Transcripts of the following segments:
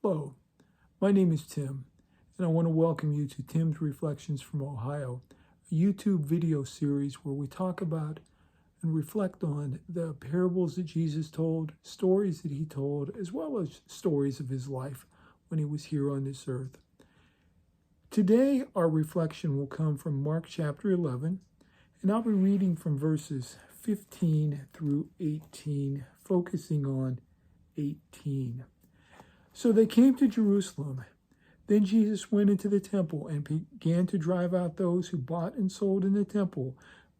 Hello, my name is Tim, and I want to welcome you to Tim's Reflections from Ohio, a YouTube video series where we talk about and reflect on the parables that Jesus told, stories that he told, as well as stories of his life when he was here on this earth. Today, our reflection will come from Mark chapter 11, and I'll be reading from verses 15 through 18, focusing on 18. So they came to Jerusalem. Then Jesus went into the temple and began to drive out those who bought and sold in the temple,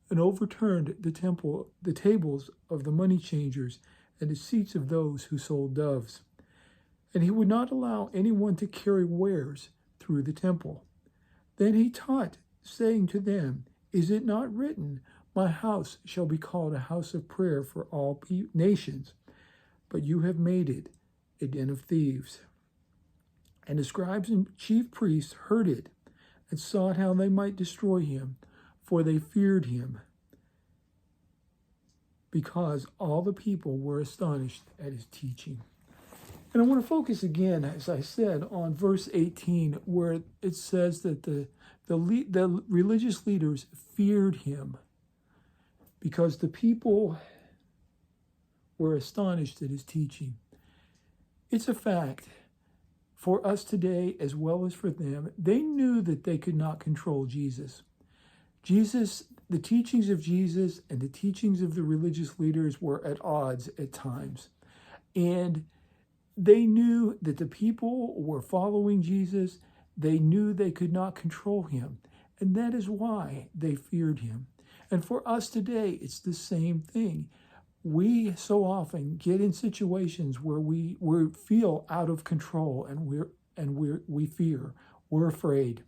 and overturned the tables of the money changers and the seats of those who sold doves. And he would not allow anyone to carry wares through the temple. Then he taught, saying to them, "Is it not written, 'My house shall be called a house of prayer for all nations'? But you have made it a den of thieves." And the scribes and chief priests heard it, and sought how they might destroy him, for they feared him, because all the people were astonished at his teaching. And I want to focus again, as I said, on verse 18, where it says that the religious leaders feared him, because the people were astonished at his teaching. It's a fact for us today as well as for them. They knew that they could not control Jesus. The teachings of Jesus and the teachings of the religious leaders were at odds at times. And they knew that the people were following Jesus. They knew they could not control him. And that is why they feared him. And for us today, it's the same thing. We so often get in situations where we feel out of control, and we fear. We're afraid.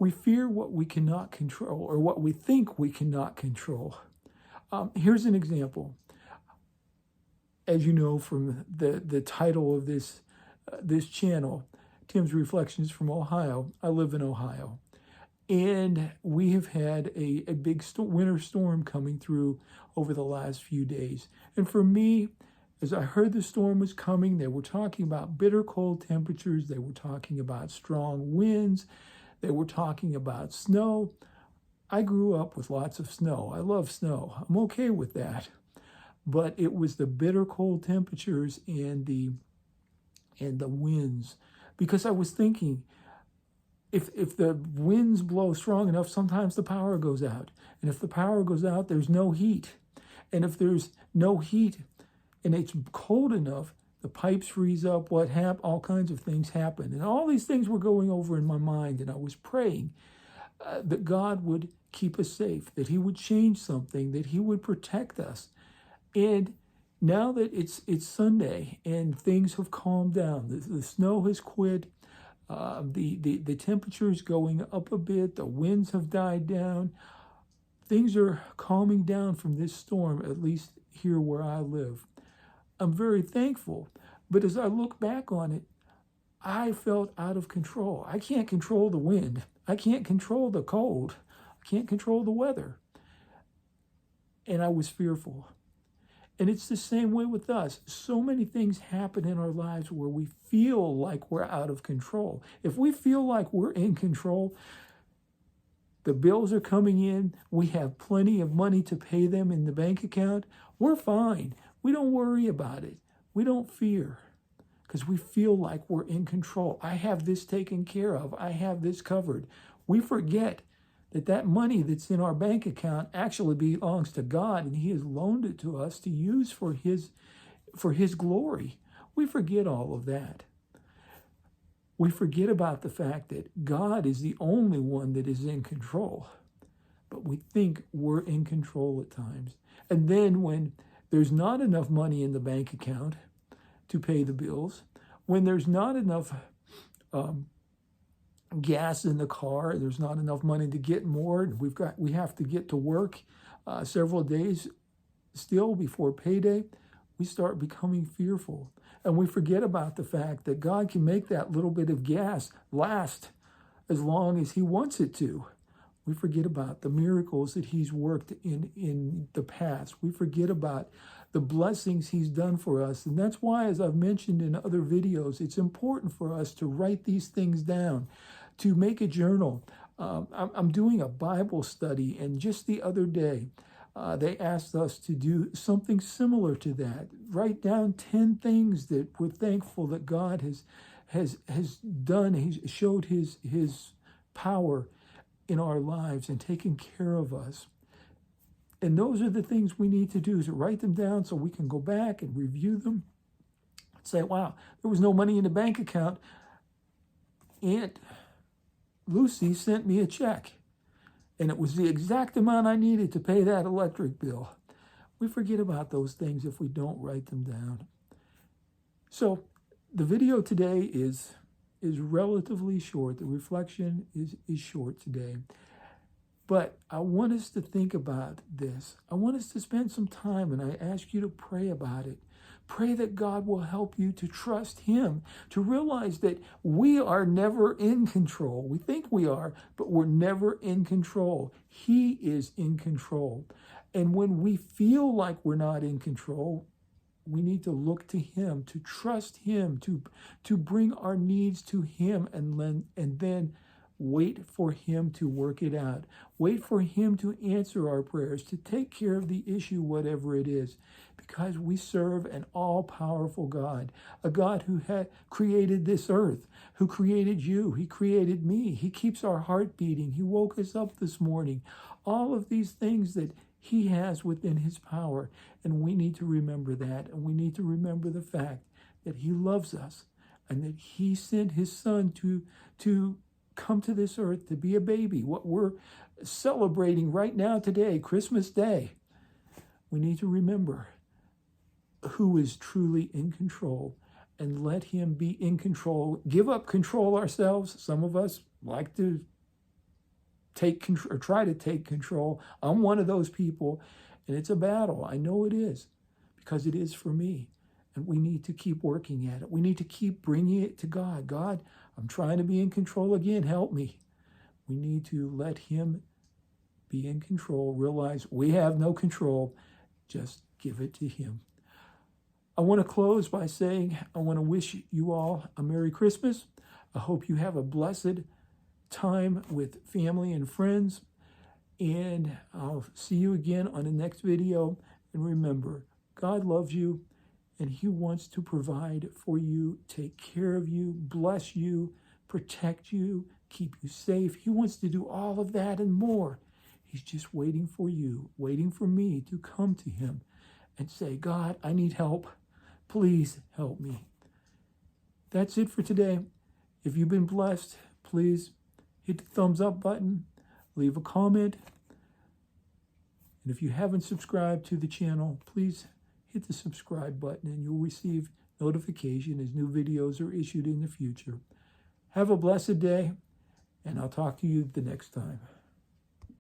We fear what we cannot control, or what we think we cannot control. Here's an example. As you know from the title of this channel, Tim's Reflections from Ohio, I live in Ohio. And we have had a big winter storm coming through over the last few days. And for me, as I heard the storm was coming, they were talking about bitter cold temperatures. They were talking about strong winds. They were talking about snow. I grew up with lots of snow. I love snow. I'm okay with that. But it was the bitter cold temperatures and the winds. Because I was thinking, if the winds blow strong enough, sometimes the power goes out. And if the power goes out, there's no heat. And if there's no heat and it's cold enough, the pipes freeze up, all kinds of things happen. And all these things were going over in my mind, and I was praying that God would keep us safe, that he would change something, that he would protect us. And now that it's Sunday and things have calmed down, the snow has quit, the temperature is going up a bit, the winds have died down, things are calming down from this storm, at least here where I live. I'm very thankful, but as I look back on it, I felt out of control. I can't control the wind. I can't control the cold. I can't control the weather. And I was fearful. And it's the same way with us. So many things happen in our lives where we feel like we're out of control. If we feel like we're in control, the bills are coming in, we have plenty of money to pay them in the bank account, we're fine. We don't worry about it. We don't fear, because we feel like we're in control. I have this taken care of. I have this covered. We forget that money that's in our bank account actually belongs to God, and he has loaned it to us to use for his glory. We forget all of that. We forget about the fact that God is the only one that is in control, but we think we're in control at times. And then when there's not enough money in the bank account to pay the bills, when there's not enough gas in the car, there's not enough money to get more, and we have to get to work several days still before payday, we start becoming fearful. And we forget about the fact that God can make that little bit of gas last as long as he wants it to. We forget about the miracles that he's worked in the past. We forget about the blessings he's done for us. And that's why, as I've mentioned in other videos, it's important for us to write these things down, to make a journal. I'm doing a Bible study, and just the other day, they asked us to do something similar to that. Write down 10 things that we're thankful that God has done. He's showed his power in our lives and taken care of us. And those are the things we need to do, is write them down so we can go back and review them. Say, wow, there was no money in the bank account. Aunt Lucy sent me a check, and it was the exact amount I needed to pay that electric bill. We forget about those things if we don't write them down. So the video today is relatively short. The reflection is short today. But I want us to think about this. I want us to spend some time, and I ask you to pray about it. Pray that God will help you to trust him, to realize that we are never in control. We think we are, but we're never in control. He is in control. And when we feel like we're not in control, we need to look to him, to trust him, to bring our needs to him, and then wait for him to work it out. Wait for him to answer our prayers, to take care of the issue, whatever it is, because we serve an all-powerful God, a God who had created this earth, who created you. He created me. He keeps our heart beating. He woke us up this morning. All of these things that he has within his power, and we need to remember that, and we need to remember the fact that he loves us, and that he sent his son to come to this earth to be a baby. What we're celebrating right now today, Christmas Day, we need to remember who is truly in control and let him be in control. Give up control ourselves. Some of us like to take control or try to take control. I'm one of those people, and it's a battle. I know it is, because it is for me. And we need to keep working at it. We need to keep bringing it to God. God, I'm trying to be in control again. Help me. We need to let him be in control. Realize we have no control. Just give it to him. I want to close by saying I want to wish you all a Merry Christmas. I hope you have a blessed time with family and friends. And I'll see you again on the next video. And remember, God loves you, and he wants to provide for you, take care of you, bless you, protect you, keep you safe. He wants to do all of that and more. He's just waiting for you, waiting for me to come to him and say, God, I need help. Please help me. That's it for today. If you've been blessed, please hit the thumbs up button, leave a comment. And if you haven't subscribed to the channel, please hit the subscribe button, and you'll receive notification as new videos are issued in the future. Have a blessed day, and I'll talk to you the next time.